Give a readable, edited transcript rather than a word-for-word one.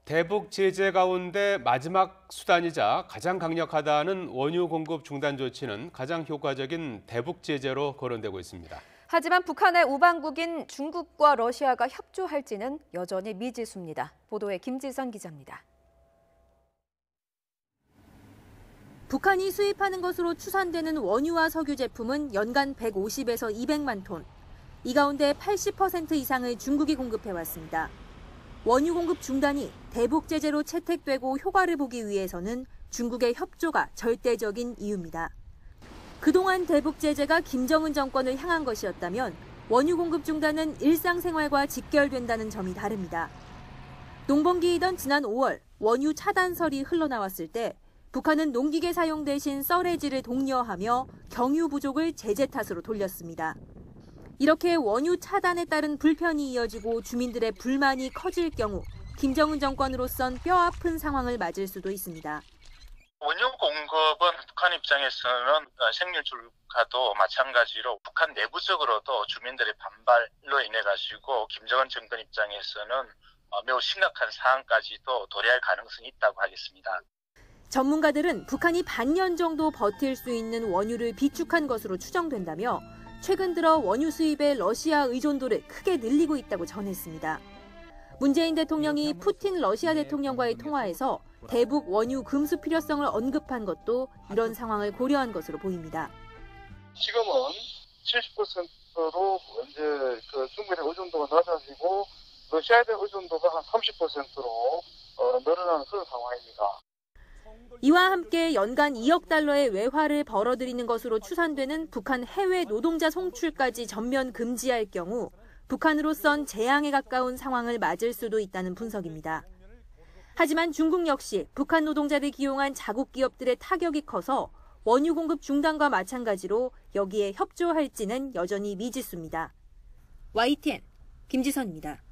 대북 제재 가운데 마지막 수단이자 가장 강력하다는 원유 공급 중단 조치는 가장 효과적인 대북 제재로 거론되고 있습니다. 하지만 북한의 우방국인 중국과 러시아가 협조할지는 여전히 미지수입니다. 보도에 김지선 기자입니다. 북한이 수입하는 것으로 추산되는 원유와 석유 제품은 연간 150에서 200만 톤. 이 가운데 80% 이상을 중국이 공급해왔습니다. 원유 공급 중단이 대북 제재로 채택되고 효과를 보기 위해서는 중국의 협조가 절대적인 이유입니다. 그동안 대북 제재가 김정은 정권을 향한 것이었다면 원유 공급 중단은 일상생활과 직결된다는 점이 다릅니다. 농번기이던 지난 5월 원유 차단설이 흘러나왔을 때 북한은 농기계 사용 대신 썰해지를 독려하며 경유 부족을 제재 탓으로 돌렸습니다. 이렇게 원유 차단에 따른 불편이 이어지고 주민들의 불만이 커질 경우 김정은 정권으로선 뼈아픈 상황을 맞을 수도 있습니다. 원유 공급은 북한 입장에서는 생률줄과도 마찬가지로 북한 내부적으로도 주민들의 반발로 인해 가지고 김정은 정권 입장에서는 매우 심각한 상황까지도 도래할 가능성이 있다고 하겠습니다. 전문가들은 북한이 반년 정도 버틸 수 있는 원유를 비축한 것으로 추정된다며 최근 들어 원유 수입의 러시아 의존도를 크게 늘리고 있다고 전했습니다. 문재인 대통령이 푸틴 러시아 대통령과의 통화에서 대북 원유 금수 필요성을 언급한 것도 이런 상황을 고려한 것으로 보입니다. 지금은 70%로 이제 중국에 대한 의존도가 낮아지고 러시아에 대한 의존도가 한 30%로 늘어나는 그런 상황입니다. 이와 함께 연간 2억 달러의 외화를 벌어들이는 것으로 추산되는 북한 해외 노동자 송출까지 전면 금지할 경우 북한으로선 재앙에 가까운 상황을 맞을 수도 있다는 분석입니다. 하지만 중국 역시 북한 노동자를 기용한 자국 기업들의 타격이 커서 원유 공급 중단과 마찬가지로 여기에 협조할지는 여전히 미지수입니다. YTN 김지선입니다.